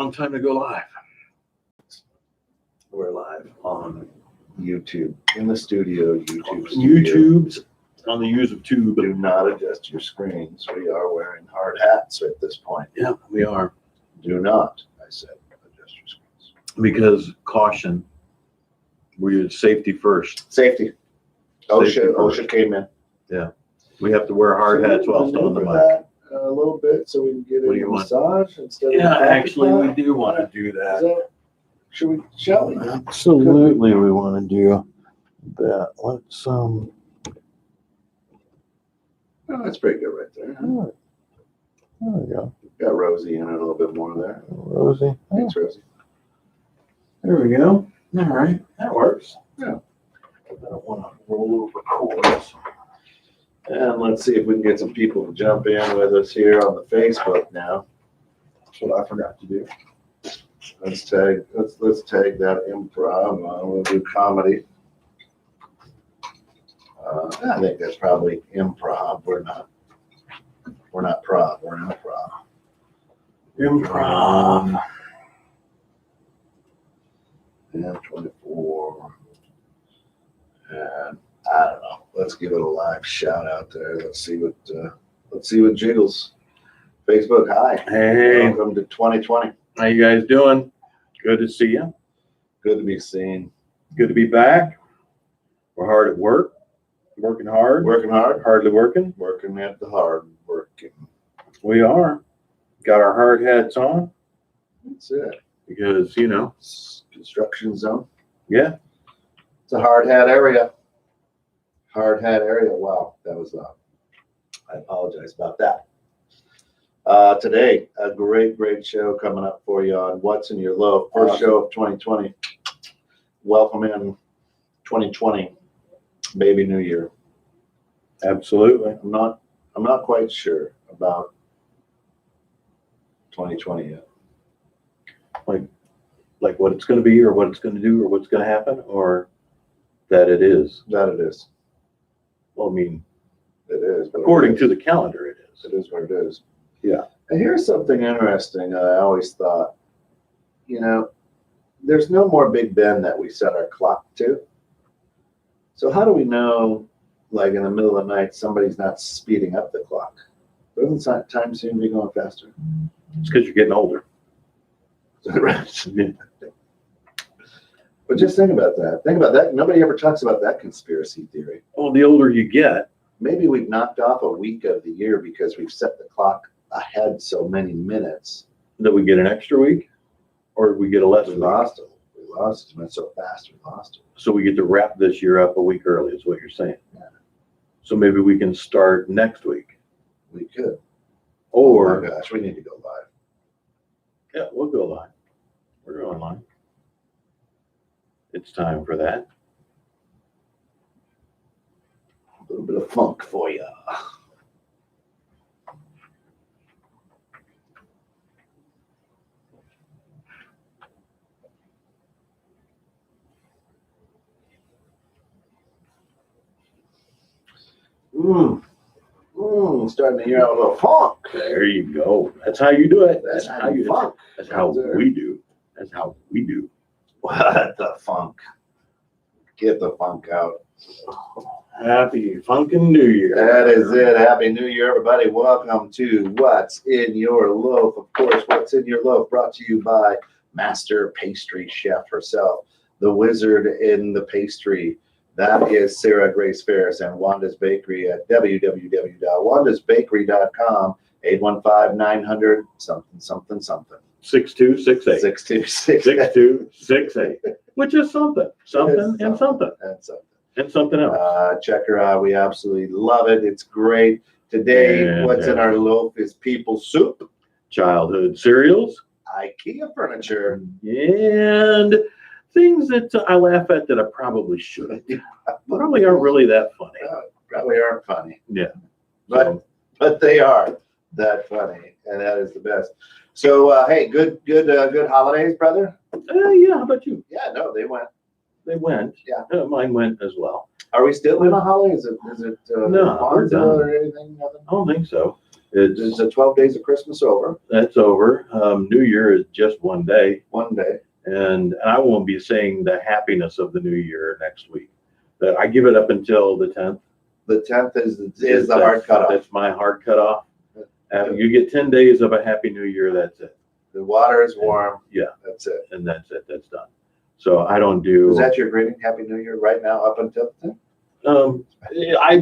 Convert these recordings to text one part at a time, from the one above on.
Long time to go live. We're live on YouTube, in the studio, YouTube. YouTube's on the use of tube. Do not adjust your screens. We are wearing hard hats at this point. Yeah, we are. Do not, I said, adjust your screens. Because caution. We're safety first. Safety. OSHA came in. We have to wear hard hats whilst on the mic. A little bit so we can get What do a you want? massage instead Yeah, of actually, we do want to do Is that. that, shall we? Absolutely, we want to do that. Let's Oh, that's pretty good right there. There we go. Got Rosie in it a little bit more there. Rosie. Thanks, Rosie. There we go. All right, that works. Yeah. I don't want to roll over cords. And let's see if we can get some people to jump in with us here on the Facebook now. That's what I forgot to do. Let's tag that improv. We'll do comedy. I think that's probably improv. We're not prov. We're improv. Improv. And 24. And I don't know. Let's give it a live shout out there. Let's see what jiggles. Facebook, hi. Hey, Welcome to 2020. how you guys doing? Good to see you. Good to be seen. Good to be back. We're hard at work. Working hard. Working hard. Hardly working. Working at the hard working. We are. Got our hard hats on That's it. because, Construction zone. yeah. It's a hard hat area. Hard hat area. Wow, that was I apologize about that. Today, a great show coming up for you on What's in Your Loaf. First show of 2020. Welcome in 2020, baby new year. Absolutely. I'm not quite sure about 2020 yet. Like what it's going to be or what it's going to do or what's going to happen or that it is. That it is. Well, I mean, It is. But according to the calendar, it is. it is what it is. Yeah. And here's something interesting. I always thought, there's no more Big Ben that we set our clock to. So how do we know, like in the middle of the night, somebody's not speeding up the clock? Doesn't time seem to be going faster? It's because you're getting older. Right. But just think about that. Think about that. Nobody ever talks about that conspiracy theory. Well, the older you get, Maybe we've knocked off a week of the year because we've set the clock ahead so many minutes. that we get an extra week or we get a less We week. lost it. We lost it. It went so fast. We lost it. So we get to wrap this year up a week early is what you're saying. Yeah. So maybe we can start next week We could. or, Oh my gosh, we need to go live. yeah, we'll go live. We're going live. It's time for that. A little bit of funk for you. Starting to hear a little funk. There you go. That's how you do it. That's how you funk. That's how Right there. we do. That's how we do. What the funk? Get the funk out. Happy funkin' New Year. That is it. Happy New Year, everybody. Welcome to What's in Your Loaf. Of course, What's in Your Loaf brought to you by Master Pastry Chef herself, the wizard in the pastry. That is Sarah Grace Ferris and Wanda's Bakery at www.wandasbakery.com, 815-900 something. 6268. 626. 6268. Which is something. Something and something. That's something. And something else. Check her out. We absolutely love it. It's great. Today, And, what's in our loaf is people soup, Childhood cereals. IKEA furniture. And things that I laugh at that I probably shouldn't. Probably aren't really that funny. Probably aren't funny. Yeah. But they are that funny, and that is the best. So hey, good holidays, brother. Yeah, how about you? Yeah, no, they went. They went. Yeah. Mine went as well. Are we still in a holiday? Is it No, we're Kwanzaa done. or anything? Nothing? I don't think so. It's the 12 days of Christmas over. That's over. New Year is just one day. One day. And I won't be saying the happiness of the new year next week. That I give it up until the 10th. The 10th is the hard cutoff. That's my hard cutoff. You get 10 days of a happy new year. That's it. The water is warm. Yeah. That's it. And that's it. That's done. So I don't do. Is that your greeting? Happy New Year right now up until the 10th?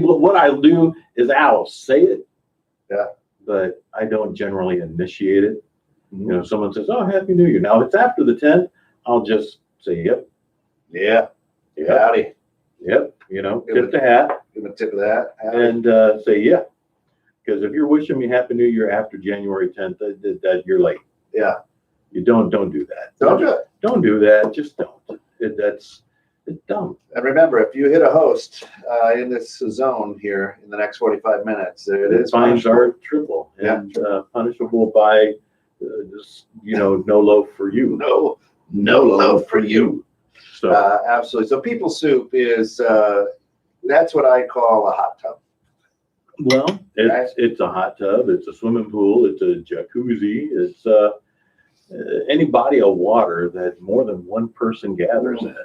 What I'll do is I'll say it. Yeah. But I don't generally initiate it. Someone says, "Oh, Happy New Year." Now, if it's after the 10th, I'll just say, "Yep." Yeah. Yep. Howdy. Yep. Tip the hat. Give a tip of that. Howdy. And say, "Yeah." Because if you're wishing me Happy New Year after January 10th, that you're late. Yeah. You don't do that. Don't do it. Don't do that. Just don't. It's dumb. And remember, if you hit a host in this zone here in the next 45 minutes, it is Fines punishable. are triple and punishable by no loaf for you. No loaf for you. So Absolutely. So people soup is that's what I call a hot tub. well, it's a hot tub, it's a swimming pool, it's a jacuzzi, it's any body of water that more than one person gathers in,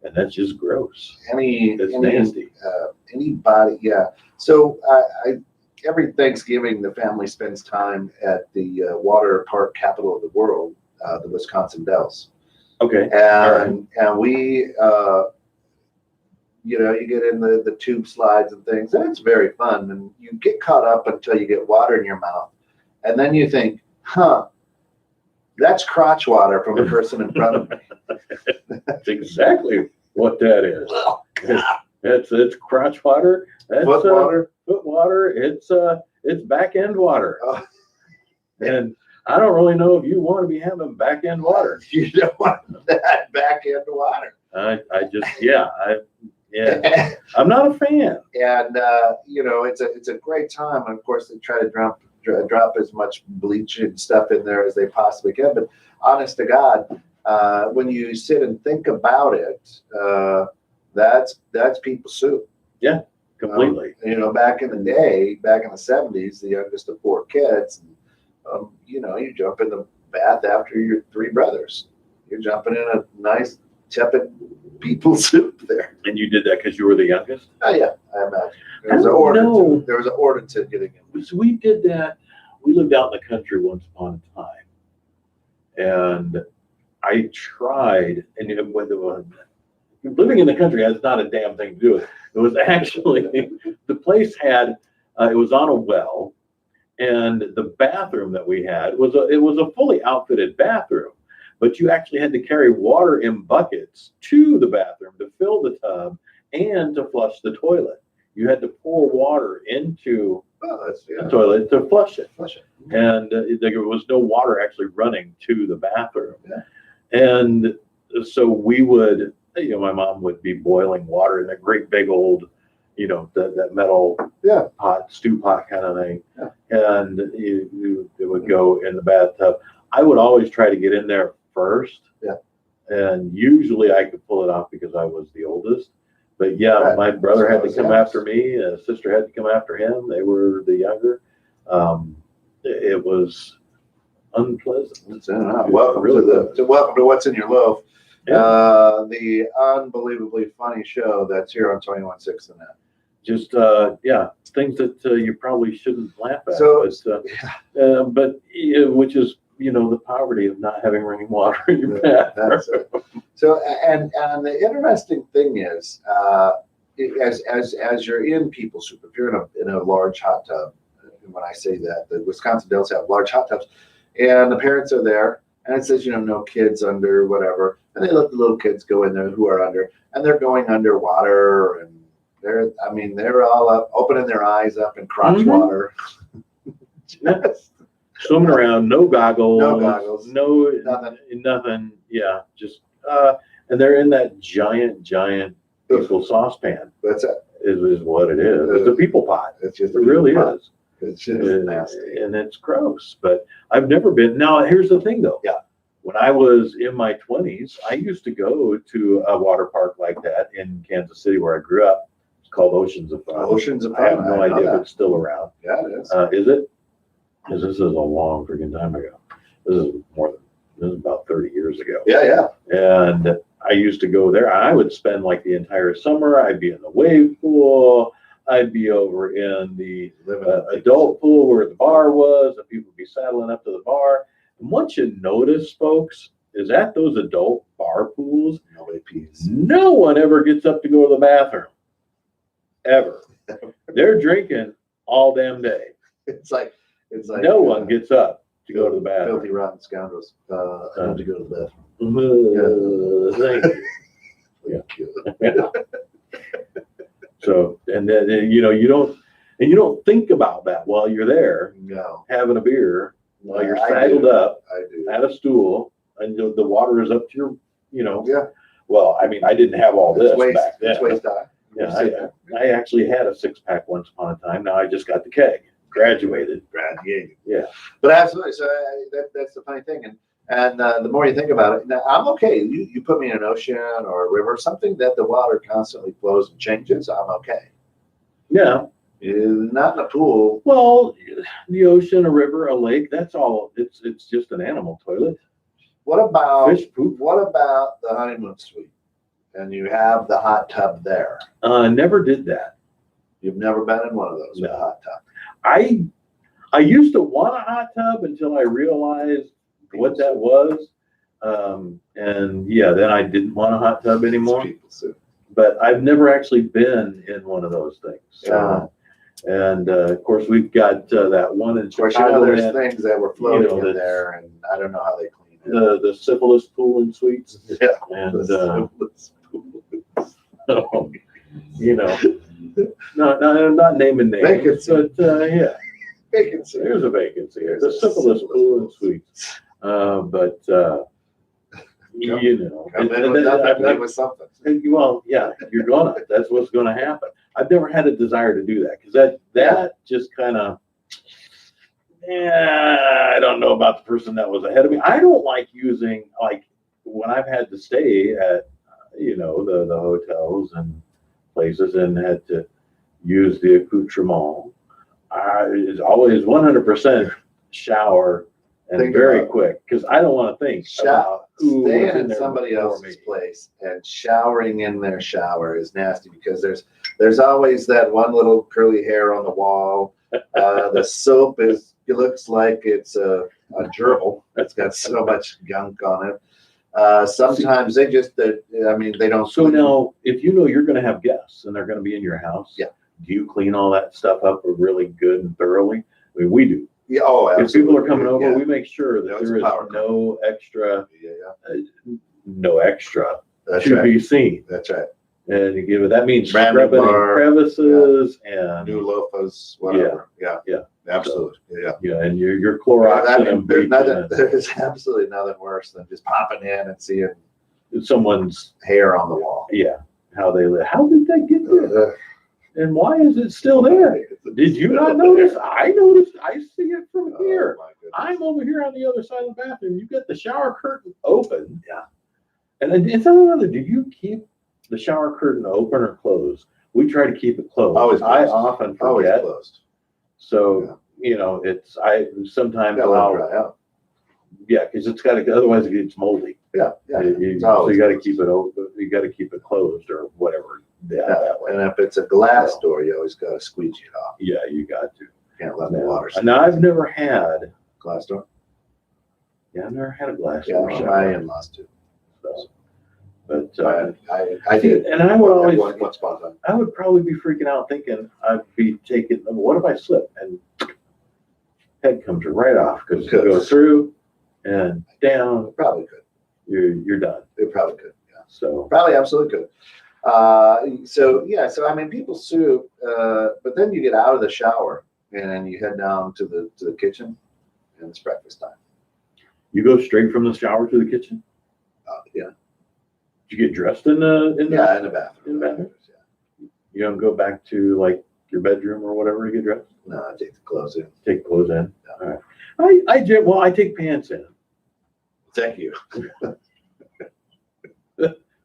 and that's just gross. It's nasty. Anybody, yeah. So I every Thanksgiving the family spends time at the water park capital of the world, the Wisconsin Dells. Okay. And we, you get in the tube slides and things, and it's very fun. And you get caught up until you get water in your mouth, and then you think, that's crotch water from the person in front of me. That's exactly what that is. Well, It's crotch water. That's foot water. Foot water. It's back end water. Oh. And I don't really know if you want to be having back end water. You don't want that back end water. I'm not a fan. And it's a great time. And of course, they try to drop as much bleach and stuff in there as they possibly can. But honest to God, when you sit and think about it, that's people soup. Yeah, completely. Back in the day, back in the 70s, the youngest of 4 kids, you jump in the bath after your 3 brothers. You're jumping in a nice tepid people soup there. And you did that because you were the youngest? Oh yeah, I imagine. There was an order to getting in. So we did that. We lived out in the country once upon a time. And I tried, and living in the country has not a damn thing to do with it. It was actually, the place had, it was on a well, and the bathroom that we had was a fully outfitted bathroom, but you actually had to carry water in buckets to the bathroom to fill the tub and to flush the toilet. You had to pour water into the toilet to flush it. And there was no water actually running to the bathroom. Yeah. And so we would, my mom would be boiling water in a great big old, that metal pot, stew pot kind of thing. Yeah. And it would go in the bathtub. I would always try to get in there first. Yeah. And usually I could pull it off because I was the oldest. But yeah, my brother had to come after me. A sister had to come after him. They were the younger. It was unpleasant. Welcome to What's in Your Loaf, the unbelievably funny show that's here on 21.6 The Net. Just things that you probably shouldn't laugh at. But which is the poverty of not having running water in your bathroom. So and the interesting thing is, as you're in people soup, if you're in a large hot tub, and when I say that, the Wisconsin Dells have large hot tubs, and the parents are there, and it says no kids under whatever, and they let the little kids go in there who are under, and they're going underwater, and they're all up, opening their eyes up in crotch water. Swimming around, no goggles, nothing. Yeah, just and they're in that giant people saucepan. That's it. Is what it is. It's a people pot. It really is. It's just nasty, and it's gross. But I've never been. Now here's the thing, though. Yeah. When I was in my 20s, I used to go to a water park like that in Kansas City, where I grew up. It's called Oceans of Fun. Oceans of Fun. I have no idea if it's still around. Yeah, it is. Is it? because this is a long freaking time ago. This is about 30 years ago. Yeah. And I used to go there. I would spend like the entire summer. I'd be in the wave pool. I'd be over in the adult pool where the bar was, and people would be saddling up to the bar. And once you notice, folks, is at those adult bar pools, Nobody pees. no one ever gets up to go to the bathroom. Ever. They're drinking all damn day. It's like No one gets up to go to the bathroom. Filthy, rotten scoundrels. I have to go to the bathroom. Thank you. Yeah. So, and then, you don't think about that while you're there No. having a beer, while you're I saddled do. up I do. at a stool, and the water is up to your, Yeah. Well, I mean, I didn't have all this back then. It's waist high. Yeah, I actually had a 6-pack once upon a time. Now I just got the keg. Graduated. Yeah. But absolutely. So that's the funny thing. And the more you think about it, now I'm okay. You put me in an ocean or a river, something that the water constantly flows and changes, I'm okay. Yeah. Not in a pool. Well, the ocean, a river, a lake, that's all. It's just an animal toilet. What about Fish poop. What about the honeymoon suite? And you have the hot tub there. Never did that. You've never been in one of those with a hot tub. I used to want a hot tub until I realized what that was. And yeah, then I didn't want a hot tub anymore. But I've never actually been in one of those things. So, and of course, we've got that one in Chicago. There's things that were floating in there, and I don't know how they clean it. The syphilis pool and suites. Yeah. And not naming names, Vacancy. but yeah. Vacancy. There's a vacancy. The syphilis pool and suites. But Come in with nothing, leave with something. Well, yeah, you're gonna. That's what's gonna happen. I've never had a desire to do that because that just kind of. Yeah, I don't know about the person that was ahead of me. I don't like using, like, when I've had to stay at the hotels and places and had to use the accoutrement. It's always 100% shower and Think very about it. quick because I don't want to think about who was Staying in there somebody before else's me. place and showering in their shower is nasty because there's always that one little curly hair on the wall. The soap looks like it's a gerbil. It's got so much gunk on it. Sometimes they don't. So now, if you're going to have guests and they're going to be in your house, yeah, do you clean all that stuff up really good and thoroughly? I mean, we do. Yeah. Oh, absolutely. If people are coming over, yeah. we make sure that there is no extra, That's to right. be seen. That's right. And you give it. That means Random scrubbing bar, crevices and New loafers, whatever. Yeah. Absolutely. Yeah. and your Clorox There's absolutely nothing worse than just popping in and seeing someone's hair on the wall. Yeah. How they live. How did that get there? And why is it still there? Did you not notice? I noticed. I see it from here. Oh, my goodness. I'm over here on the other side of the bathroom. You got the shower curtain open. Yeah. And then it's another. Do you keep the shower curtain open or closed? We try to keep it closed. Always I closed. often forget. Always closed. So sometimes Gotta let it dry out. Yeah, because it's got to. Otherwise, it gets moldy. Yeah. So you got to keep it open. You got to keep it closed or whatever. Yeah, that way. And if it's a glass door, you always got to squeegee it off. Yeah, you got to. Can't let the water. Now I've never had Glass door. Yeah, I've never had a glass Yeah, door shower. my in-laws too. So, but I did. And I would always. One spot on. I would probably be freaking out, thinking I'd be taking. What if I slip and head comes right off because you go through and down. Probably could. You're done. It probably could. Yeah. So probably absolutely could. So I mean, people sue, but then you get out of the shower and then you head down to the kitchen, and it's breakfast time. You go straight from the shower to the kitchen. Yeah. Did you get dressed in the bathroom. In the bathroom. Yeah. You don't go back to like your bedroom or whatever to get dressed. No, I take the clothes in. Take clothes in. Yeah. All right. I take pants in. Thank you.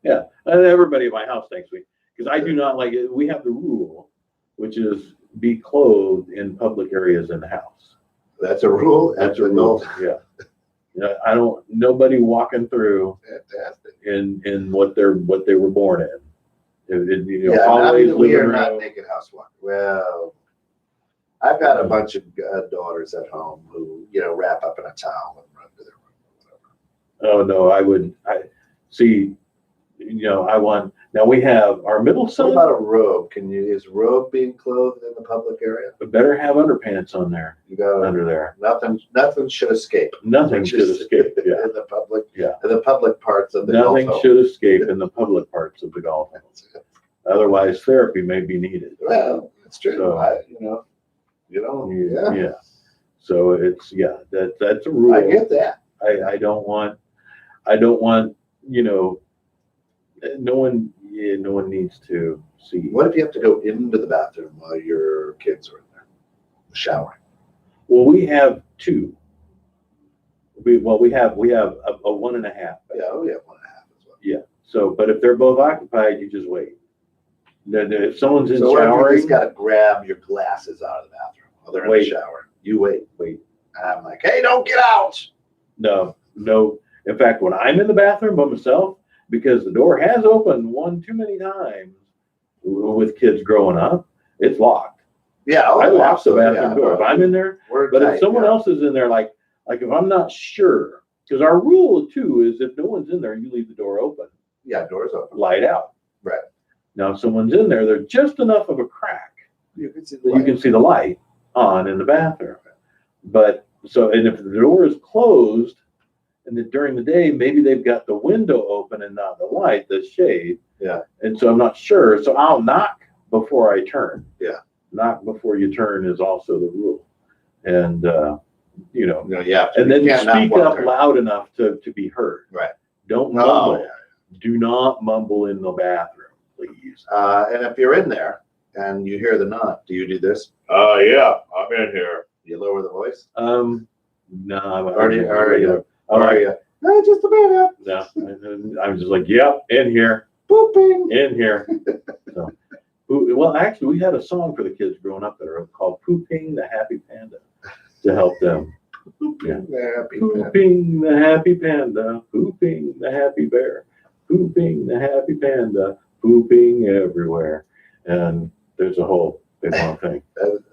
Yeah, and everybody at my house thanks me because I do not like it. We have the rule, which is be clothed in public areas in the house. That's a rule. That's a rule. Yeah. Yeah. I don't. Nobody walking through Fantastic. in what they were born in. Yeah, always we are living not around. naked housewives. Well, I've got a bunch of daughters at home who, wrap up in a towel and run to their room or whatever. Oh no, I see. I want. Now we have our middle What son. about a robe? Is robe being clothed in the public area? We better have underpants on there. You got Under there. Nothing should escape. Nothing should escape. Yeah. In the public. Yeah. In the public parts of the Nothing golf should escape in the public parts of the golf hole. Otherwise, therapy may be needed. Well, it's true. So, Yeah. Yeah. So it's that's a rule. I get that. I don't want. No one needs to see. What if you have to go into the bathroom while your kids are in there showering? Well, we have two. We have a 1.5. Yeah, we have 1.5 as well. Yeah. So, but if they're both occupied, you just wait. Then if someone's in So what if you showering, just got to grab your glasses out of the bathroom while they're in the shower? You wait. I'm like, hey, don't get out. no. In fact, when I'm in the bathroom by myself, because the door has opened one too many times with kids growing up, it's locked. Yeah, I lock the absolutely, bathroom door if I'm in there. But if someone else is in there, like if I'm not sure, because our rule too is if no one's in there, you leave the door open. Yeah, doors open. Light out. Right. Now, if someone's in there, there's just enough of a crack You can see that you can see the light on in the bathroom. But and if the door is closed, and then during the day, maybe they've got the window open and not the light, the shade. Yeah. And so I'm not sure. So I'll knock before I turn. Yeah. Knock before you turn is also the rule. And, yeah. and then speak up loud enough to be heard. Right. Don't mumble. Do not mumble in the bathroom, please. And if you're in there and you hear the knock, do you do this? Yeah, I'm in here. You lower the voice? No. Are you? Just a minute. No, I'm just like, yep, in here, Pooping. in here. So, well, actually, we had a song for the kids growing up that are called "Pooping the Happy Panda" to help them. Pooping the happy panda. Pooping the happy panda, pooping the happy bear, pooping the happy panda, pooping everywhere. And there's a whole big long thing.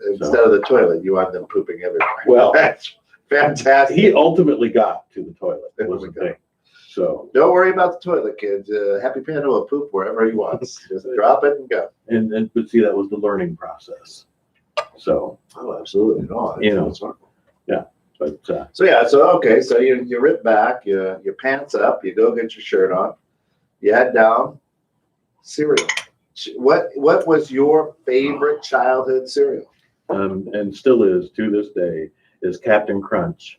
Instead of the toilet, you want them pooping everywhere. Well, that's fantastic. He ultimately got to the toilet. That was the thing. So don't worry about the toilet, kids. Happy Panda will poop wherever he wants. Just drop it and go. And but see, that was the learning process. So absolutely, no, yeah. But so you rip back, your pants up, you go get your shirt on, you head down. Cereal. What was your favorite childhood cereal? And still is to this day is Captain Crunch.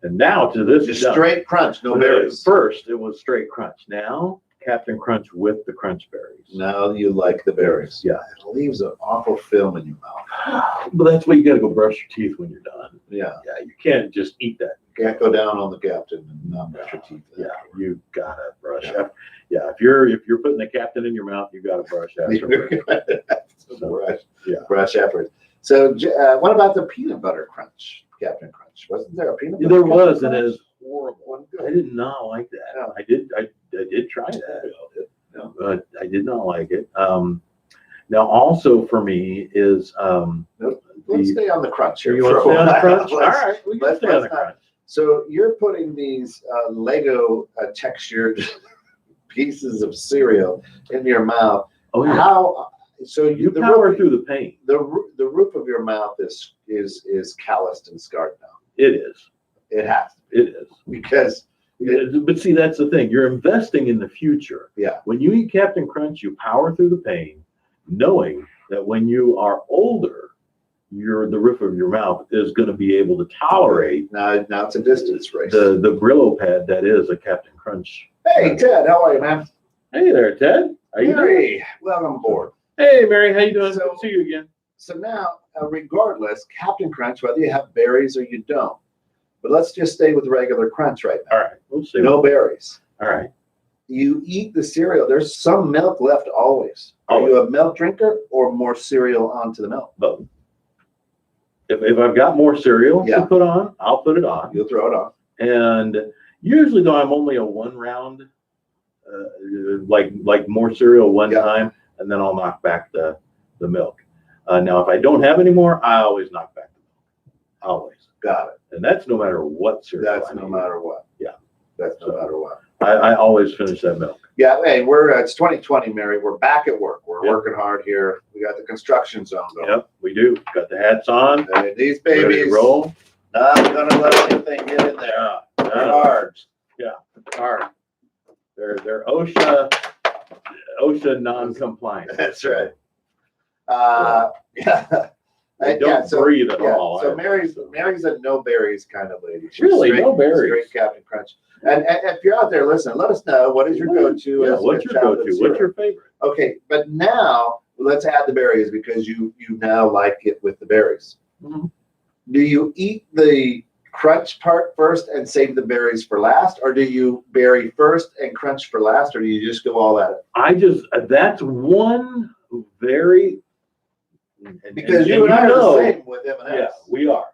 And now to this Just straight crunch, no berries. First it was straight crunch. Now Captain Crunch with the crunch berries. Now you like the berries. Yeah. It leaves an awful film in your mouth. But that's why you gotta go brush your teeth when you're done. Yeah. Yeah, you can't just eat that. You can't go down on the Captain and not brush your teeth. Yeah, you gotta brush after. Yeah, if you're putting the Captain in your mouth, you gotta brush after. Brush afterwards. So what about the peanut butter crunch, Captain Crunch? Wasn't there a peanut butter There was, crunch? and it is horrible. I did not like that. No. I did try that, but I did not like it. Now also for me is Let's stay on the crunch here. You want to stay on the crunch? All Let's- right, we can stay on the crunch. So you're putting these Lego textured pieces of cereal in your mouth. Oh yeah. How? So You the power roof, through the pain. the roof of your mouth is calloused and scarred now. It is. It has to It is. because But see, that's the thing. You're investing in the future. Yeah. When you eat Captain Crunch, you power through the pain, knowing that when you are older, the roof of your mouth is going to be able to tolerate now it's a distance race. the Brillo pad that is a Captain Crunch. Hey Ted, how are you, man? Hey there, Ted. How you doing? Hey, welcome aboard. Hey, Mary. How you doing? So- Good to see you again. So now, regardless, Captain Crunch, whether you have berries or you don't, but let's just stay with regular Crunch right now. All right. We'll see. No berries. All right. You eat the cereal. There's some milk left always. Are Always. you a milk drinker or more cereal onto the milk? Both. if I've got more cereal Yeah. to put on, I'll put it on. You'll throw it on. And usually though, I'm only a one round, like more cereal one Yeah. time, and then I'll knock back the milk. Now, if I don't have any more, I always knock back the milk. Always. Got it. And that's no matter what cereal. That's no matter what. Yeah. That's no matter what. I always finish that milk. Yeah, hey, it's 2020, Mary. We're back at work. We're working hard here. We got the construction zone going. Yep, we do. Got the hats on. And these Ready to babies, roll. not gonna let anything get in there. Yeah. They're hard. Hard. They're OSHA non-compliant. That's right. Yeah. They don't breathe at all. So Mary's a no berries kind of lady. She's Really, straight, no berries. Straight Captain Crunch. And if you're out there listening, let us know what is your go-to. Yeah, as what's a your childhood go-to? cereal? What's your favorite? Okay, but now let's add the berries because you now like it with the berries. Mm-hmm. Do you eat the crunch part first and save the berries for last, or do you berry first and crunch for last, or do you just go all at it? That's one very Because you and I are the same with M&Ms. Yeah, we are.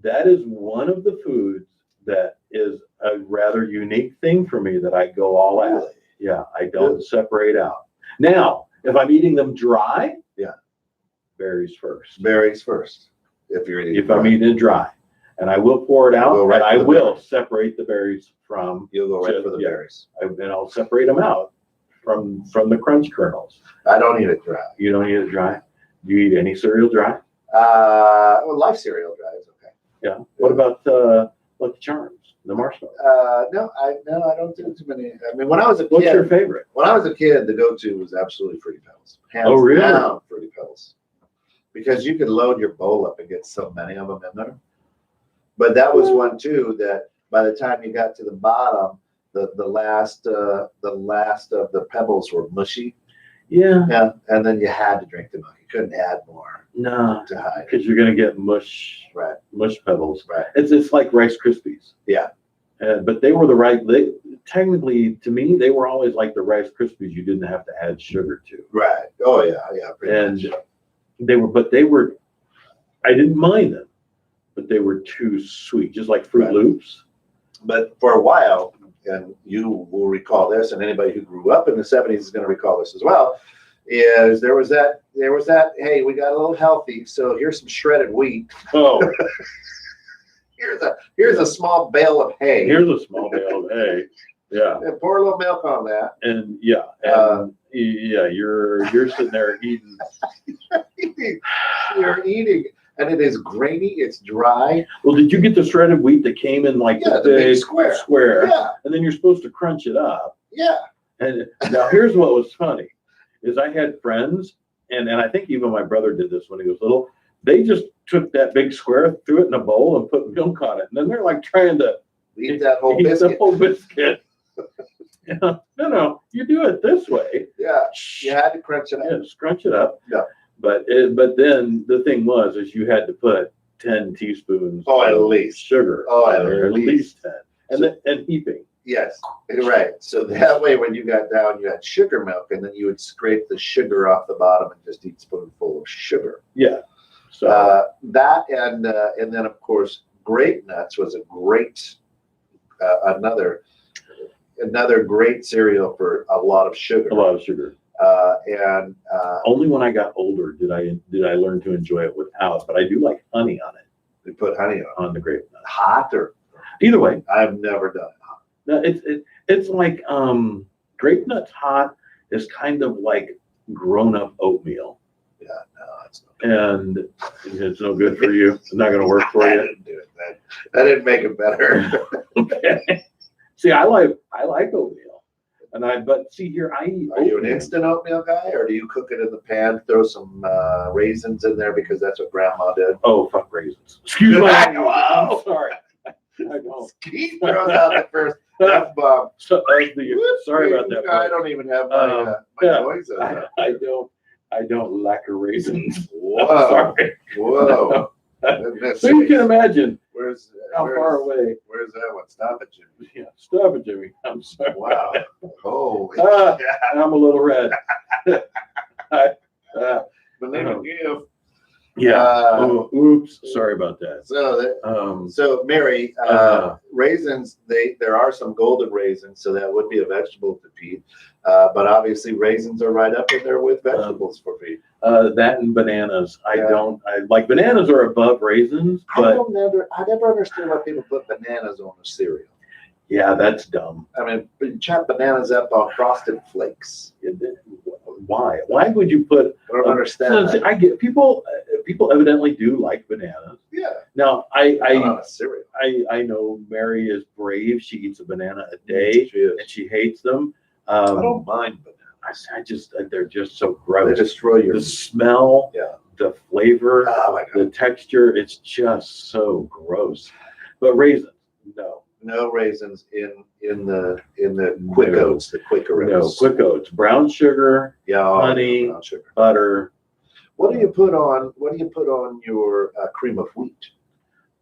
That is one of the foods that is a rather unique thing for me that I go all at. Really? Yeah, I don't separate out. Now, if I'm eating them dry, berries first. Berries first. If I'm eating it dry, and I will pour it out, right and I for the will berries. separate the berries from. You'll go right for the berries. And I'll separate them out from the crunch kernels. I don't eat it dry. You don't eat it dry. Do you eat any cereal dry? Well, life cereal dry is okay. Yeah. What about Lucky Charms, the marshmallow? No, I don't do too many. I mean, when I was a kid, What's your favorite? when I was a kid, the go-to was absolutely Fruity Pebbles. Hands Oh, really? down, Fruity Pebbles. Because you could load your bowl up and get so many of them in there. But that was one too that by the time you got to the bottom, the last of the pebbles were mushy. Yeah. Yeah, and then you had to drink the milk. You couldn't add more No, to hide. because you're gonna get mush pebbles. Right. It's like Rice Krispies. Yeah. But they were the right. Technically, to me, they were always like the Rice Krispies. You didn't have to add sugar to. Right. Oh yeah. Pretty And much. they were. I didn't mind them, but they were too sweet, just like Fruit Right. Loops. But for a while, and you will recall this, and anybody who grew up in the 70s is going to recall this as well, is there was that, hey, we got a little healthy, so here's some shredded wheat. Oh, Here's a small bale of hay. here's a small bale of hay. Yeah. And pour a little milk on that. And you're sitting there eating. You're eating, and it is grainy, it's dry. Well, did you get the shredded wheat that came in like Yeah, the big square. Yeah, and then you're supposed to crunch it up? yeah. And now here's what was funny, is I had friends, and I think even my brother did this when he was little. They just took that big square, threw it in a bowl, and put milk on it, and then they're like trying to Eat that whole eat biscuit. the whole biscuit. No, you do it this way. Yeah, you had to crunch it up. Yeah, scrunch it up. Yeah. But then the thing was, is you had to put 10 teaspoons Oh, at of least. sugar. Oh, on at there, least. 10. And heaping. Yes, right. So that way, when you got down, you had sugar milk, and then you would scrape the sugar off the bottom and just eat a spoonful of sugar. Yeah. So That and then of course grape nuts was a great another great cereal for a lot of sugar. a lot of sugar. And Only when I got older did I learn to enjoy it without, but I do like honey on it, we put honey on the grape nut. hot or Either way, I've never done it hot. no, it's like grape nuts hot is kind of like grown up oatmeal, Yeah, no, it's not. and it's no good for you. It's not going to work for I you. didn't do it. That didn't make it better. Okay. See, I like oatmeal, but see here, I eat Are you an oatmeal. instant oatmeal guy, or do you cook it in the pan, throw some raisins in there because that's what Grandma did? Oh, fuck raisins. Excuse me. Wow. I'm sorry. I don't. He throws out the first F-bomb. Sorry about that. I don't even have my yeah. noises. I don't lack raisins. Whoa. Sorry. Whoa. So you can imagine Where's how far away. Where's that one? Stop it, Jimmy. Yeah, stop it, Jimmy. I'm sorry. Wow. Holy Ah. yeah. I'm a little red. But then Uh-huh. again, Yeah. Uh, Oops. Sorry about that. So Mary, raisins. There are some golden raisins, so that would be a vegetable to feed. But obviously, raisins are right up in there with vegetables for feed. That and bananas. I like bananas are above raisins, but I never understood why people put bananas on the cereal. yeah, that's dumb. I mean, chop bananas up on Frosted Flakes. Why? Why would you put? I don't understand. So I get people. People evidently do like bananas. Yeah. Now Not on a cereal. I know Mary is brave. She eats a banana a day, and she hates them. I don't mind bananas. I just they're just so gross. They destroy your the smell. Yeah. The flavor. Oh my The God. texture. It's just so gross. But raisins, no. No raisins in the quick oats, the quicker No, oats. quick oats, brown sugar, Yeah, honey, brown sugar. butter. What do you put on your cream of wheat?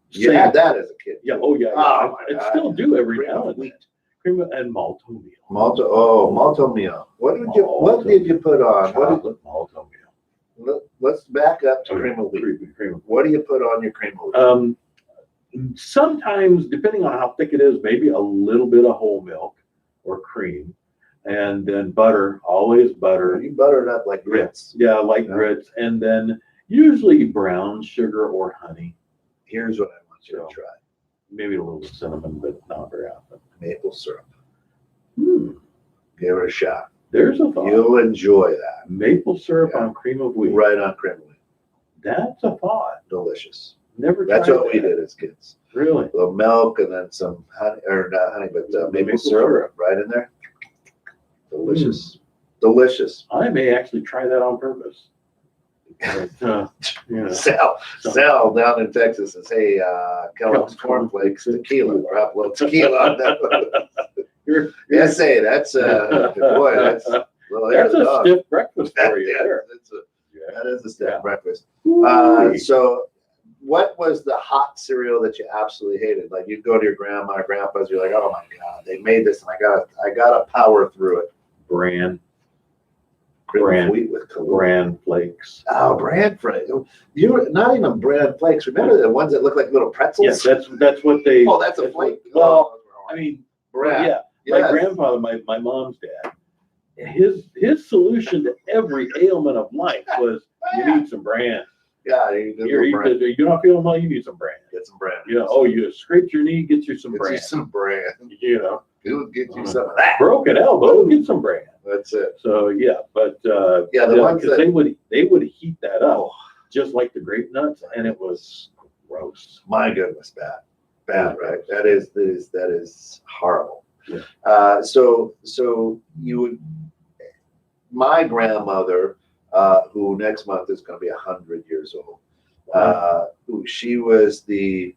You Same. had that as a kid. Yeah. Oh yeah. Oh, my I God. still do every Cream now of and then. wheat. Cream and malto meal. Malto meal. What did you put on? Chocolate malto meal. Let's back up to cream of wheat. Cream. What do you put on your cream of wheat? Sometimes, depending on how thick it is, maybe a little bit of whole milk or cream, and then butter. Always butter. You butter it up like grits. Yeah, like grits, and then usually brown sugar or honey. Here's what I want you to try. Maybe a little cinnamon, but not very often. Maple syrup. Hmm. Give it a shot. There's a thought. You'll enjoy that. Maple syrup on cream of wheat. Right on cream of wheat. That's a thought. Delicious. Never. That's tried what we that. did as kids. Really? A little milk and then some honey, or not honey, but maple syrup right in there. Delicious. Delicious. I may actually try that on purpose. But, Sal down in Texas says, hey, Kellogg's cornflakes, tequila, drop a little tequila on that. Yes, hey, that's boy, that's a stiff breakfast for you there. That is a stiff breakfast. Ooh. So what was the hot cereal that you absolutely hated? Like you'd go to your grandma or grandpa's, you're like, oh my God, they made this and I gotta power through it. Bran Wheat with Bran flakes. Oh, bran flakes. You were not even bran flakes. Remember the ones that look like little pretzels? Yes, that's what they. Oh, that's a flake. Well, I mean, bran. Yeah. Yes. My grandfather, my mom's dad, his solution to every ailment of life was you need some bran. Yeah, you're not feeling well, you need some bran. Get some bran. You know, oh, you scraped your knee, get you some bran. Get you some bran. You know, get you some of that. Broken elbow, get some bran. That's it. So yeah, but the ones that they would heat that up just like the grape nuts, and it was gross. My goodness, bad, right? That is horrible. Yeah. So you would. My grandmother, who next month is going to be 100 years old, she was the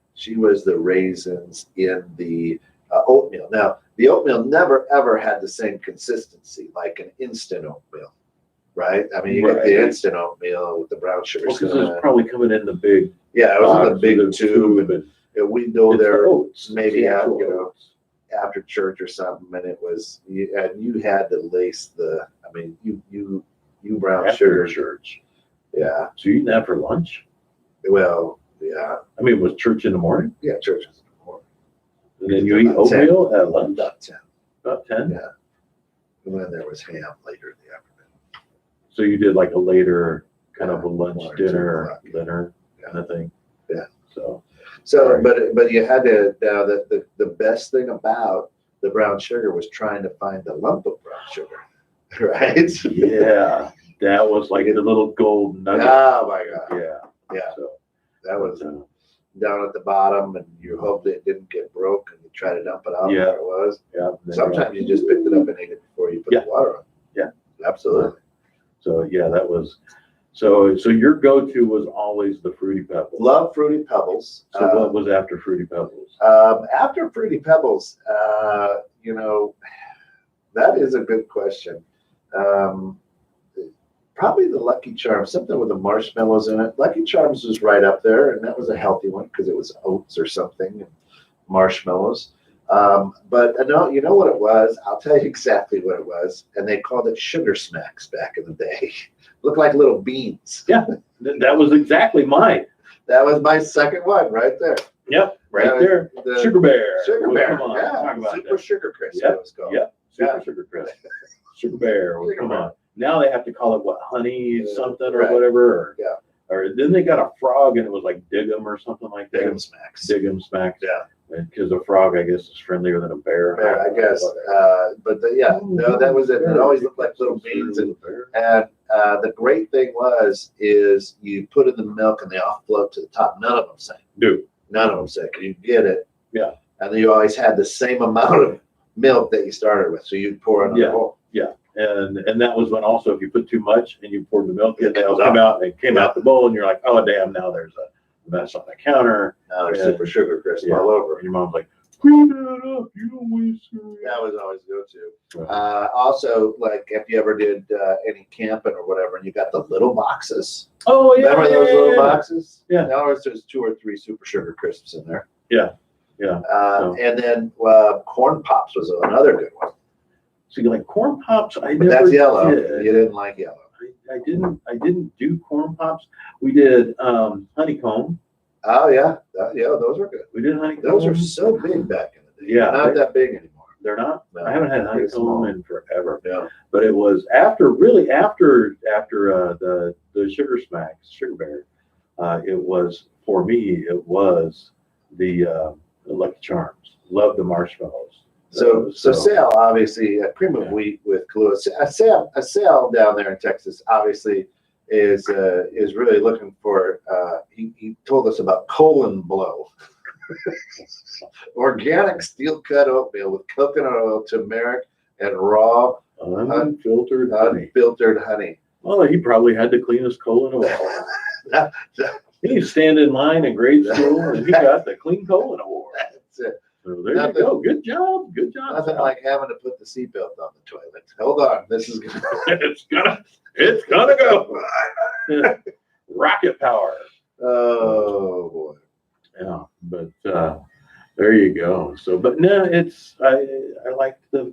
raisins in the oatmeal. Now, the oatmeal never ever had the same consistency like an instant oatmeal, right? I mean, you get the instant oatmeal with the brown sugar. Well, because it's probably coming in the big. Yeah, it was in the big tube, and we'd go there oats, maybe after church or something, and it was you had to lace the. I mean, you brown after sugar. Church. Yeah. So you eat that for lunch? Well, yeah. I mean, was church in the morning? Yeah, church is in the morning. And then you eat oatmeal at lunch? About 10. About 10? Yeah. And then there was ham later in the afternoon. So you did like a later kind of a lunch, 1 or dinner, 2 o'clock. kind of thing. Yeah. So, but you had to, now the best thing about the brown sugar was trying to find the lump of brown sugar, right? yeah, that was like the little gold nugget. Oh my God. Yeah. Yeah. So that was down at the bottom, and you hoped it didn't get broke, and you try to dump it out where it was. Yeah. Sometimes you just picked it up and ate it before you put the water on. Yeah. Absolutely. So yeah, that was. So your go-to was always the Fruity Pebbles. Love Fruity Pebbles. So what was after Fruity Pebbles? After Fruity Pebbles, that is a good question. Probably the Lucky Charms, something with the marshmallows in it. Lucky Charms was right up there, and that was a healthy one because it was oats or something, and marshmallows. But no, you know what it was? I'll tell you exactly what it was. And they called it Sugar Smacks back in the day. Looked like little beans. Yeah. That was exactly mine. That was my second one right there. Yep, right That was there. the Sugar Bear. Sugar Well, Bear. Come on, Yeah. talk about Super that. Sugar Crisp. Yep, It was called. Yep, Super Yeah. Sugar Crisp. Sugar Bear. Well, Sugar come Bear. on. Now they have to call it what, honey something or Right. whatever. Or, Yeah. Or then they got a frog and it was like Dig'em or something like that. Big Smacks. Dig'em Smacks. Yeah. Because a frog, I guess, is friendlier than a bear. Bear, I guess. Yeah, no, that was it. It always looked like little beans. And the great thing is you put in the milk and they all float to the top. None of them sank. Dude. None of them sank. You get it. Yeah. And then you always had the same amount of milk that you started with. So you'd pour another bowl. Yeah. And that was when also if you put too much and you poured the milk in, they'll Yeah. come out and it came out the bowl and you're like, oh damn, now there's a mess on the counter. Now there's Yeah. Super Sugar Crisp Yeah. all over. And your mom's like, clean that up, you don't waste cereal. That was always go-to. Right. Also, like if you ever did any camping or whatever, and you got the little boxes. Oh yeah. Remember those little boxes? Yeah. Now there's 2 or 3 Super Sugar Crisps in there. Yeah. And then Corn Pops was another good one. So you like corn pops? I But never that's yellow. did. You didn't like yellow. I didn't do corn pops. We did honeycomb. Oh yeah, those were good. We did honeycomb. Those are so big back in the day. Yeah, Not that big anymore. They're not. No, I haven't had pretty small. honeycomb in forever. Yeah. But it was after the Sugar Smacks, Sugar Bear. It was for me. It was the Lucky Charms. Love the marshmallows. So Sale, obviously, a cream of wheat with Kahlua. A Sale down there in Texas, obviously, is really looking for. He told us about colon blow. Organic steel cut oatmeal with coconut oil, turmeric, and raw unfiltered honey. Unfiltered honey. Well, he probably had to clean his colon award. He stand in line in grade school and he got the clean colon award. That's it. So there you go. Good job. Good job. Nothing like having to put the seatbelt on the toilet. Hold on, this is gonna. it's gonna go. Rocket power. Oh boy. Yeah, but there you go. So, but no, it's I like the.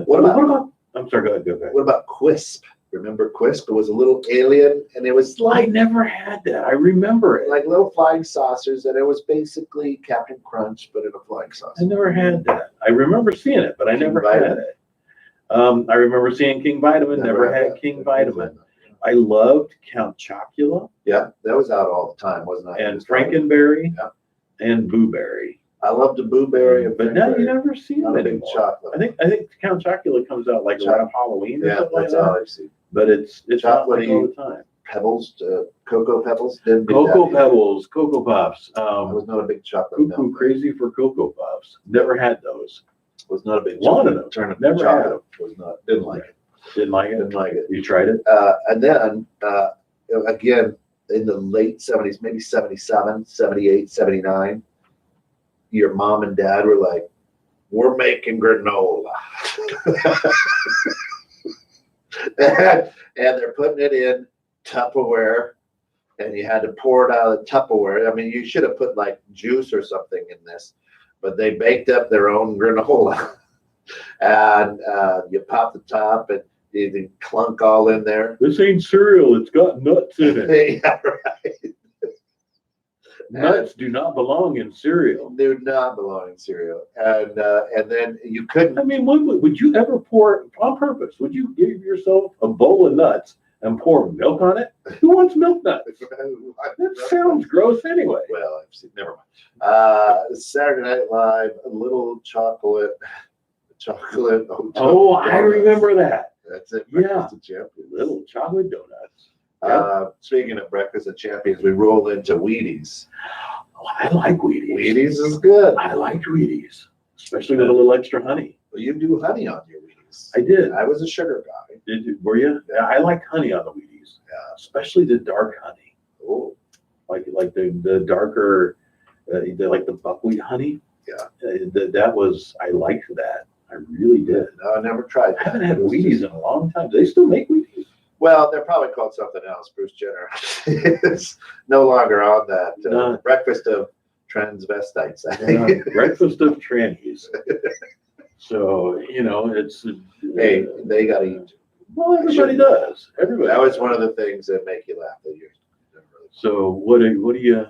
What about? I'm sorry. Go ahead. What about Quisp? Remember Quisp? It was a little alien, and it was I like never had that. I remember it. like little flying saucers, and it was basically Captain Crunch, but in a flying I saucer. never had that. I remember seeing it, but I King never Vitamin. had it. I remember seeing King Vitamin. Never had King Vitamin. I loved Count Chocula. Yeah, that was out all the time, wasn't it? And Frankenberry. Yeah. And Blueberry. I loved the blueberry, and But now you Frankenberry. never see them Not a big anymore. chocolate. I think Count Chocula comes out like around Halloween or Yeah, something like that's that. all I've seen. But it's not like Chocolatey all the time. Pebbles, Cocoa Pebbles. Didn't do Cocoa that either. Pebbles, Cocoa Puffs. I was not a big chocolate. Cuckoo milk. crazy for Cocoa Puffs. Never had those. Was not a big Wanted chocolate. them. Turnip Never chocolate. Was not. Didn't like it. Didn't like it. Didn't like it. You tried it? And then again in the late 70s, maybe 77, 78, 79, your mom and dad were like, we're making granola. and they're putting it in Tupperware, and you had to pour it out of the Tupperware. I mean, you should have put like juice or something in this, but they baked up their own granola. And you pop the top and you clunk all in there. This ain't cereal. It's got nuts in it. Yeah, right. Nuts do not belong in cereal. Do not belong in cereal. And then you couldn't. I mean, would you ever pour on purpose? Would you give yourself a bowl of nuts and pour milk on it? Who wants milk nuts? That sounds gross anyway. Well, I've seen. Never mind. Saturday Night Live, a little chocolate. Oh, I remember that. That's it. Yeah. Breakfast of Champions. Little chocolate donuts. Speaking of Breakfast of Champions, we roll into Wheaties. Oh, I like Wheaties. Wheaties is good. I liked Wheaties, especially with a little extra honey. Well, you do honey on your Wheaties. I did. I was a sugar guy. Did you? Were you? Yeah, I like honey on the Wheaties. Yeah. Especially the dark honey. Oh, Like the darker, like the buckwheat honey. Yeah. That was, I liked that. I really did. no, I never tried I that. haven't had Wheaties in a long time. Do they still make Wheaties? Well, they're probably called something else. Bruce Jenner is no longer on that. No. Breakfast of transvestites, I think. Breakfast of trannies. So, it's. Hey, they got to eat. Well, everybody does. Everybody. That was one of the things that make you laugh. That So what do you?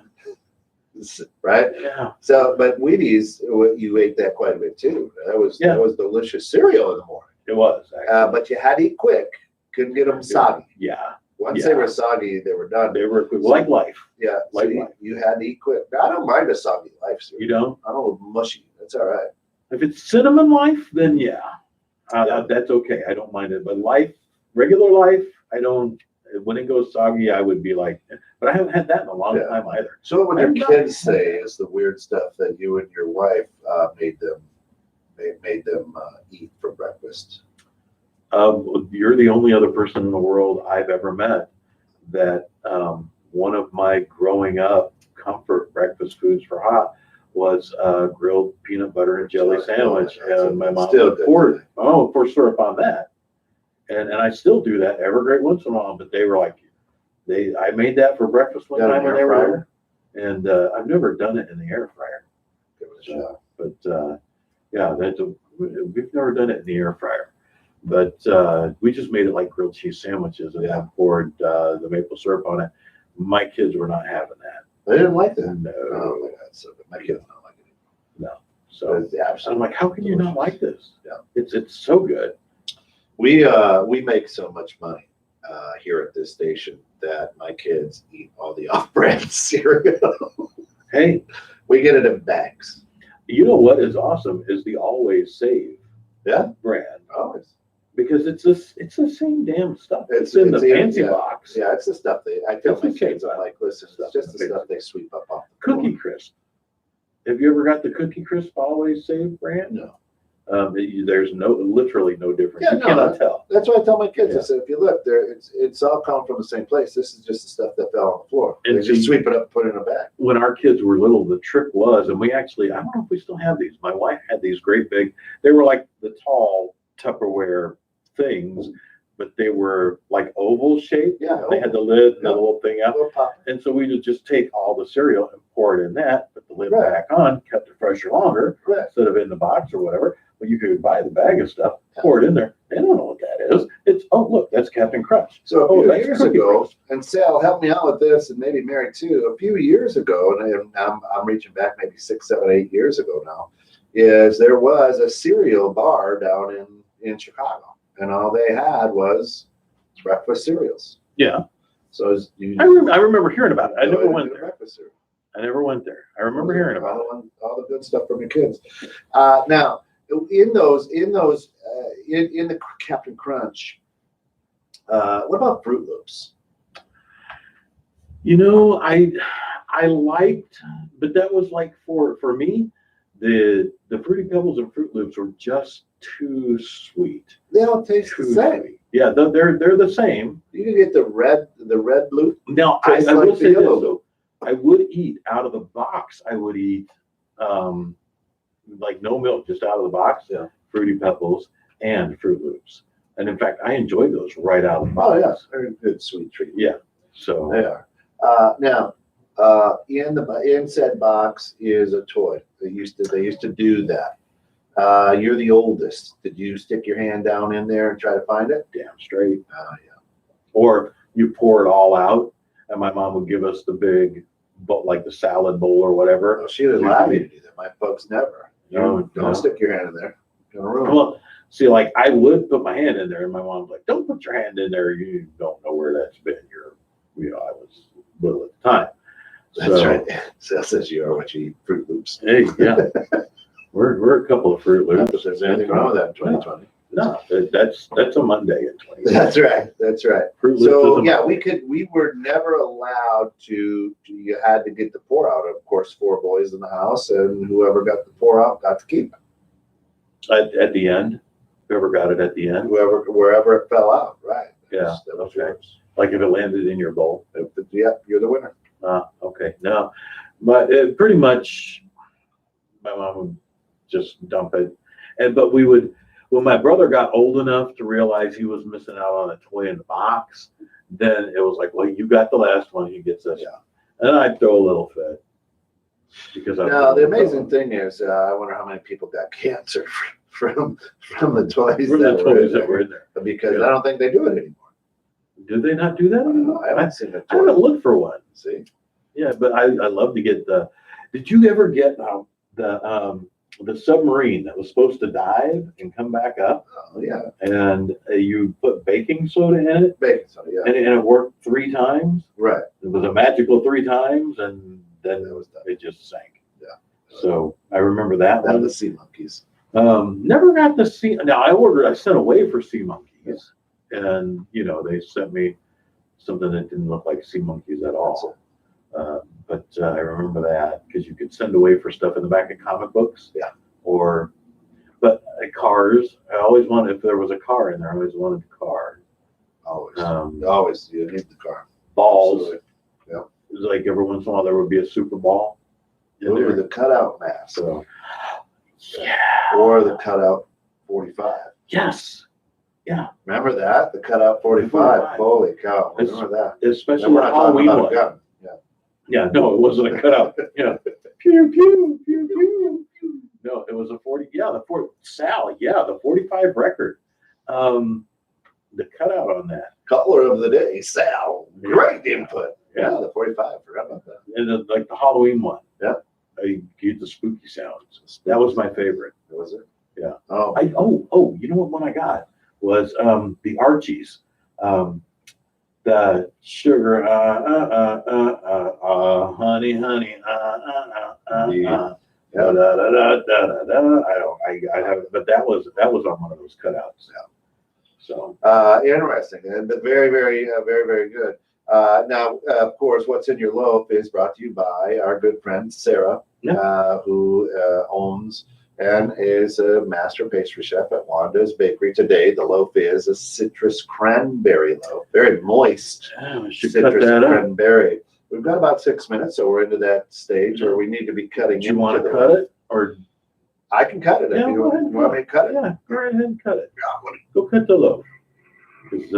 Right? Yeah. So, but Wheaties, you ate that quite a bit too. That was delicious cereal in the morning. It was. But you had to eat quick. Couldn't get them soggy. Yeah. Once they were soggy, they were done. They were like life. Yeah. Like so life. you had to eat quick. Now, I don't mind a soggy life cereal. You don't? I don't mushy. That's all right. If it's cinnamon life, then yeah. Yeah. That's okay. I don't mind it. But life, regular life, I don't. When it goes soggy, I would be like, but I haven't had that in a long time either. So what would your I'm not- kids say is the weird stuff that you and your wife made them eat for breakfast? You're the only other person in the world I've ever met that one of my growing up comfort breakfast foods for hot was grilled peanut butter and jelly sandwich, and my mom would pour syrup on that, and I still do that every great once in a while. But they were like, I made that for breakfast one time when they were there, and I've never done it in the air fryer. Yeah, we've never done it in the air fryer. But we just made it like grilled cheese sandwiches and then poured the maple syrup on it. My kids were not having that. They didn't like that. No. Oh my God! So my kids don't like it. No. So I'm like, how can you not like this? Yeah. It's so good. We make so much money here at this station that my kids eat all the off-brand cereal. Hey, we get it in bags. You know what is awesome is the Always Save brand. Always. Because it's the same damn stuff. It's in the fancy box. Yeah, it's the stuff I tell my kids, I like, listen, it's just the stuff they sweep up off the Cookie Crisp. Have you ever got the Cookie Crisp Always Save brand? No. There's literally no difference. You cannot tell. That's why I tell my kids. I said, if you look there, it's all come from the same place. This is just the stuff that fell on the floor. And they just sweep it up, and put it in a bag. When our kids were little, the trick was, and we actually, I don't know if we still have these. My wife had these great big. They were like the tall Tupperware things, but they were like oval shaped. Yeah. They had the lid and the little thing out. And so we would just take all the cereal and pour it in that, put the lid back on, kept it fresher longer instead of in the box or whatever. But you could buy the bag of stuff, pour it in there. They don't know what that is. It's, oh, look, that's Captain Crunch. So a few years ago, and Sal, help me out with this, and maybe Mary too, a few years ago, and I'm reaching back maybe 6, 7, 8 years ago now, is there was a cereal bar down in Chicago, and all they had was breakfast cereals. Yeah. So I remember hearing about it. I never went there. Breakfast cereal. I never went there. I remember hearing about it. All the good stuff from your kids. Now, in the Captain Crunch, what about Fruit Loops? You know, I liked, but that was like for me, the Fruity Pebbles and Fruit Loops were just too sweet. They don't taste the same. Sweet. Yeah, they're the same. You can get the red loop. Now I would say this though, I would eat out of the box. I would eat like no milk, just out of the box. Yeah. Fruity Pebbles and Fruit Loops, and in fact, I enjoy those right out of the box. Oh yeah, very good sweet treat. Yeah, so they are. Now, in said box is a toy. They used to do that. You're the oldest. Did you stick your hand down in there and try to find it? Damn straight. Yeah. Or you pour it all out, and my mom would give us the big, but like the salad bowl or whatever. Well, she would allow me to do that. My folks never. Don't stick your hand in there. Well, see, like I would put my hand in there, and my mom's like, "Don't put your hand in there. You don't know where that's been. I was little at the time." That's right. Sal says you are what you eat. Fruit Loops. Hey, yeah, we're a couple of Fruit Loops. If there's anything wrong with that in 2020. No, that's a Monday in 2020. That's right. Fruit Loops so yeah, we were never allowed to. You had to get the pour out. Of course, 4 boys in the house, and whoever got the pour out got to keep it. At the end, whoever got it at the end, wherever it fell out, right? Yeah. Okay. Like if it landed in your bowl. You're the winner. Okay. No, but pretty much, my mom would just dump it, but we would. When my brother got old enough to realize he was missing out on a toy in the box, then it was like, well, you got the last one, he gets this. Yeah. And I'd throw a little fit. Because the amazing thing is, I wonder how many people got cancer from the toys that were in there. Because I don't think they do it anymore. Do they not do that I don't know. anymore? I haven't seen it. I haven't looked for one. See? Yeah, but I love to get the. Did you ever get the submarine that was supposed to dive and come back up? Oh, yeah. And you put baking soda in it, Baking soda, yeah. and it worked 3 times. Right. It was a magical 3 times, and then That was done. it just sank. Yeah. So I remember that That one. the sea monkeys. Never got to see. Now I sent away for sea monkeys, and they sent me something that didn't look like sea monkeys at all. But I remember that because you could send away for stuff in the back of comic books. Yeah. But cars. I always wanted, if there was a car in there, I always wanted a car. Always. Always. You need the car. Balls. Absolutely. Yeah. It was like every once in a while there would be a Super Ball. Ooh, the cutout mask. So. Yeah. Or the cutout 45. Yes. Yeah. Remember that? The cutout 45. Holy cow. Remember that. Especially Then we're the not talking Halloween about one. a gun. Yeah. Yeah, no, it wasn't a cutout. Yeah. Pew, pew, pew, pew, pew. No, it was a 40. Yeah, the 45 record. The cutout on that. Color of the day, Sal. Great input. Yeah, the 45. Forgot about that. And like the Halloween one. Yeah. I get the spooky sounds. That was my favorite. Was it? Yeah. Oh. You know what one I got was the Archies. The sugar, honey, honey, Yeah. da, da, da, da, da, da, da. I haven't, but that was on one of those cutouts. Yeah. So Interesting, but very, very, very, very good. Now, of course, what's in your loaf is brought to you by our good friend Sarah, who owns and is a master pastry chef at Wanda's Bakery. Today, the loaf is a citrus cranberry loaf, very moist citrus cranberry. We've got about 6 minutes, so we're into that stage where we need to be cutting. Do you want to cut it, or I can cut it if you want me to cut it? Yeah, go ahead and cut it. Go cut the loaf, because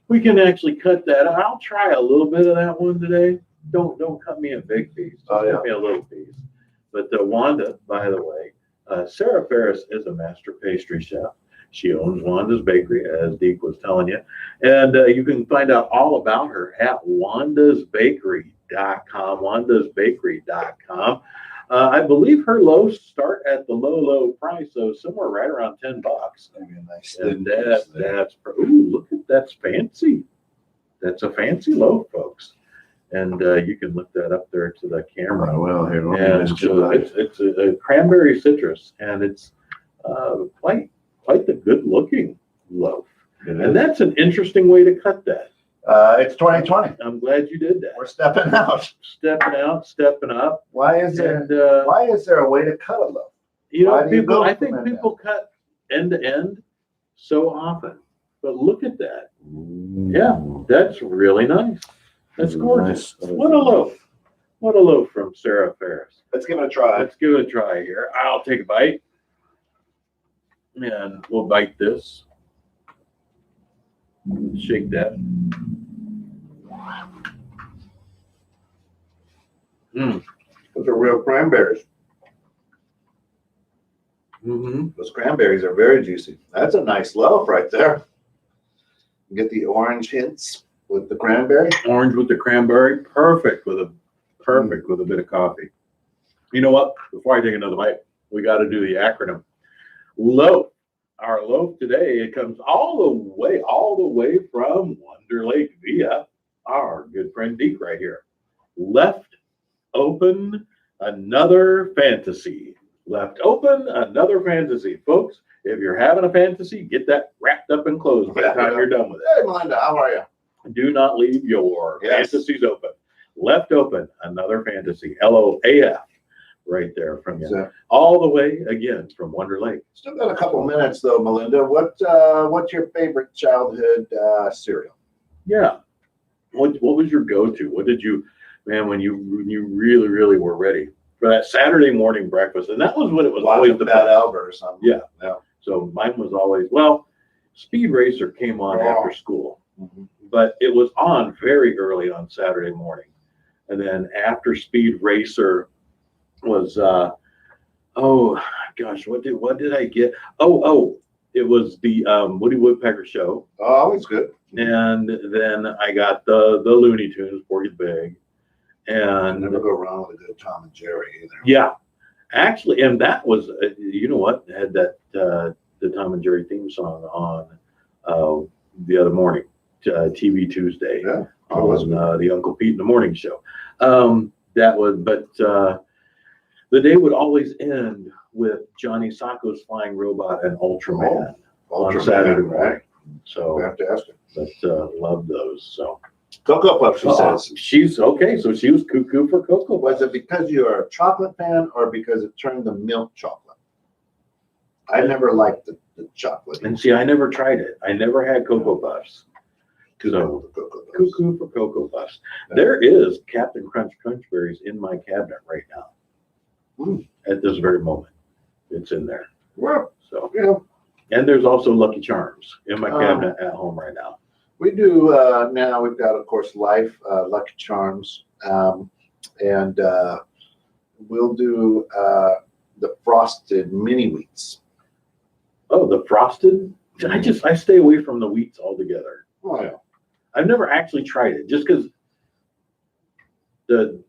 we can actually cut that. I'll try a little bit of that one today. Don't cut me a big piece. Just cut me a little piece. But Wanda, by the way, Sarah Ferris is a master pastry chef. She owns Wanda's Bakery, as Deke was telling you. And you can find out all about her at wandasbakery.com, wandasbakery.com. I believe her loaves start at the low price, so somewhere right around $10. Maybe a nice And look at that's fancy. That's a fancy loaf, folks. And you can look that up there to the camera. Well, here, And so it's a cranberry citrus, and it's quite the good looking loaf. And that's an interesting way to cut that. It's 2020. I'm glad you did that. We're stepping out. Stepping up. Why is there a way to cut a loaf? I think people cut end to end so often. But look at that. Yeah, that's really nice. That's gorgeous. Nice. What a loaf. What a loaf from Sarah Ferris. Let's give it a try. Let's give it a try here. I'll take a bite. And we'll bite this. Shake that. Those are real cranberries. Mm-hmm. Those cranberries are very juicy. That's a nice loaf right there. You get the orange hints with the cranberry. Orange with the cranberry. Perfect with a bit of coffee. You know what? Before I take another bite, we got to do the acronym. Loaf. Our loaf today, it comes all the way from Wonder Lake via our good friend Deke right here. Left open another fantasy. Left open another fantasy. Folks, if you're having a fantasy, get that wrapped up and closed by the time you're done with it. Hey, Melinda, how are you? Do not leave your fantasies open. Left open another fantasy. LOAF. Right there from you. So, all the way again from Wonder Lake. Still got a couple minutes though, Melinda. What's your favorite childhood cereal? Yeah. What was your go-to? What did you, man, when you really, really were ready for that Saturday morning breakfast? And that was when it was always the Bad Albert or something. Yeah. So mine was always, Speed Racer came on after school, but it was on very early on Saturday morning. And then after Speed Racer was what did I get? it was the Woody Woodpecker show. Oh, always good. And then I got the Looney Tunes, Porky the Pig. And Never go wrong with a good Tom and Jerry either. yeah, actually, and that was, you know what, had that the Tom and Jerry theme song on the other morning, TV Tuesday, Yeah. on the Uncle Pete in the Morning Show. That was, but the day would always end with Johnny Sacco's Flying Robot and Ultraman on Saturday morning. Right? So, Fantastic. but loved those. So Cocoa Puffs, she says. she's okay. So she was cuckoo for Cocoa Puffs. Was it because you are a chocolate fan or because it turned to milk chocolate? I never liked the chocolate. And see, I never tried it. I never had Cocoa Puffs. Cuckoo for Cocoa Puffs. Cuckoo for Cocoa Puffs. There is Captain Crunch Crunch Berries in my cabinet right now. At this very moment, it's in there. Well, So, yeah. and there's also Lucky Charms in my cabinet at home right now. We do now. We've got, of course, Life, Lucky Charms, and we'll do the frosted mini wheats. Oh, the frosted. I stay away from the wheats altogether. Oh yeah. I've never actually tried it just because the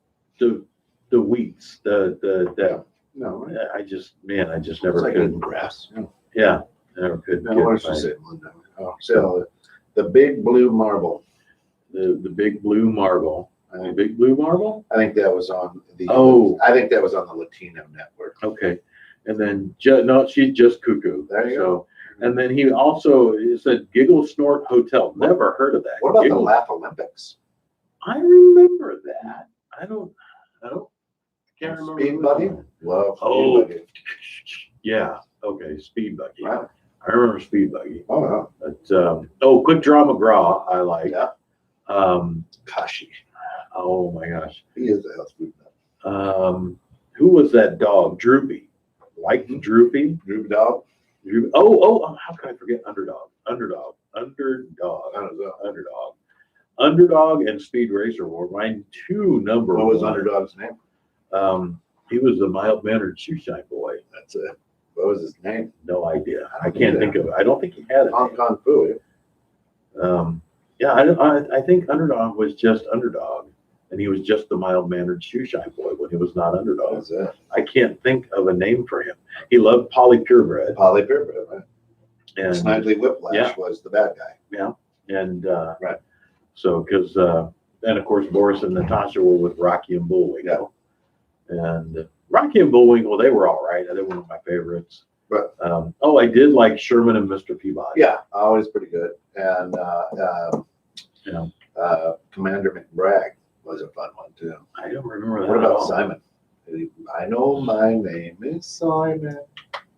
wheats, No, I just never it's like could. eating grass. Yeah. Yeah, I never could. No, what did she say, Linda? Oh, so the big blue marble. The big blue marble. The big blue marble. I think that was on the. Oh. I think that was on the Latino network. Okay, and then no, she's just cuckoo. There you go. And then he also said Giggle Snort Hotel. Never heard of that. What about Giggle? the Laugh Olympics? I remember that. I don't. Can't remember. Speed Buggy. Love. Oh. Speed Buggy. Yeah. Okay. Speed Buggy. Right. I remember Speed Buggy. Oh But Quick Draw McGraw. I like. yeah. Kashi. Oh my gosh. He is a health food nut. Who was that dog? Droopy. Like Droopy. Droop dog. Droopy. Oh, how can I forget Underdog? Underdog and Speed Racer were my two number What was one. Underdog's name? He was the mild-mannered shoeshine boy. That's it. What was his name? No idea. I can't think of it. I don't think he had it. Hong Kong Fu. Yeah, I think Underdog was just Underdog, and he was just the mild-mannered shoeshine boy when he was not Underdog. That's it. I can't think of a name for him. He loved Polly Purebred. Polly Purebred, right? And Snidely Whiplash was the bad guy. yeah, and Right. So because and of course Boris and Natasha were with Rocky and Bullwinkle. And Rocky and Bullwinkle, they were all right. They were one of my favorites. Right. I did like Sherman and Mr. Peabody. Yeah, always pretty good. And Commander McBragg was a fun one too. I don't remember that. What at about all. Simon? I know my name is Simon,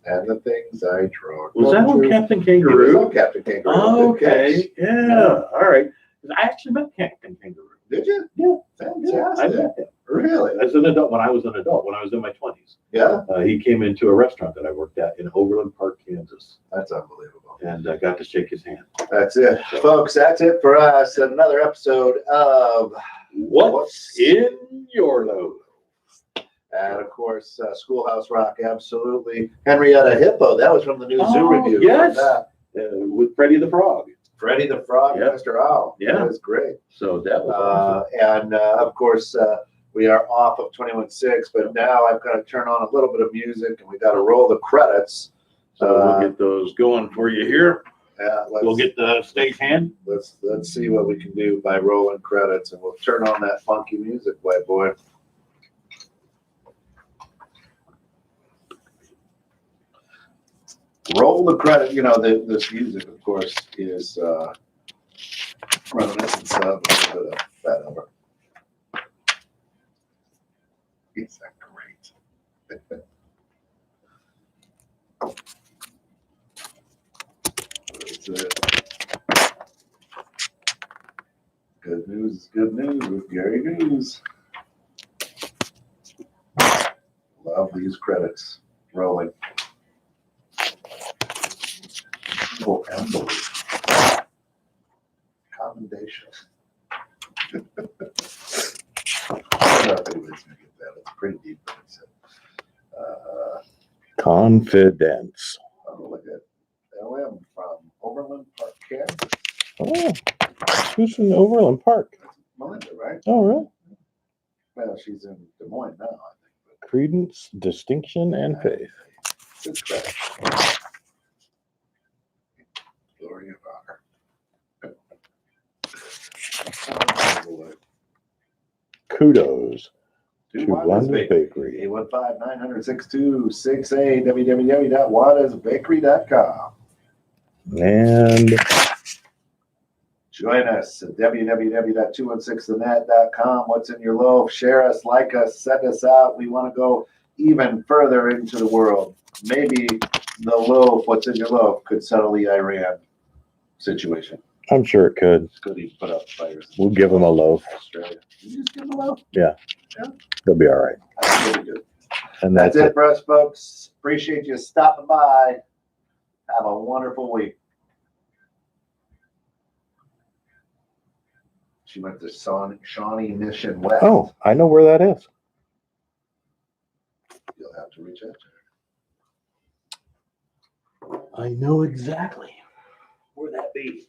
and the things I draw. Was that on Captain He was Kangaroo? on Captain Kangaroo. Oh, Good catch. okay. Yeah. All right. 'Cause I actually met Captain Kangaroo. Did you? Yeah. Fantastic. I met him. Really? As an adult, when I was in my 20s. Yeah, He came into a restaurant that I worked at in Overland Park, Kansas, that's unbelievable. and I got to shake his hand. That's it, folks. That's it for us. Another episode of What's in your loaf? And of course, Schoolhouse Rock, absolutely. Henrietta Hippo, that was from the new Zoo Oh, review. yes. With Freddie the Frog. Freddie the Frog, Yep. Mr. Owl. Yeah. That was great. So that was awesome. And of course, we are off of 21.6, but now I've got to turn on a little bit of music and we got to roll the credits. So we'll get those going for you here. We'll get the stage hand. Let's see what we can do by rolling credits, and we'll turn on that funky music, white boy. Roll the credit. You know, this music, of course, is reminiscence of a little bit of Fat Albert. Isn't that great? That's it. Good news is good news with Gary News. Love these credits rolling. Oh, unbelievable. Commendation. I don't know if anybody's gonna get that. It's pretty deep. But it's, Confidence. oh, look at LA. Overland Park, Kansas. Oh, who's in Overland Park? That's Melinda, right? Oh, really? Well, she's in Des Moines now, I think. Credence, distinction, and faith. Good stuff. Glory of honor. Kudos to Wanda's Wanda's Bakery. 815-900-6268, www.wandasbakery.com. And Join us at www.216thenet.com. What's in your loaf? Share us, like us, send us out. We want to go even further into the world. Maybe the loaf, what's in your loaf, could settle the Iran situation. I'm sure it could. Could even put up fires. We'll give them a loaf. Australia. You just give them a loaf? They'll be all right. That's really good. And That's that's it for us, folks. Appreciate you stopping by. Have a wonderful week. She went to Shawnee Mission West. Oh, I know where that is. You'll have to reach out to her. I know exactly. Where'd that be?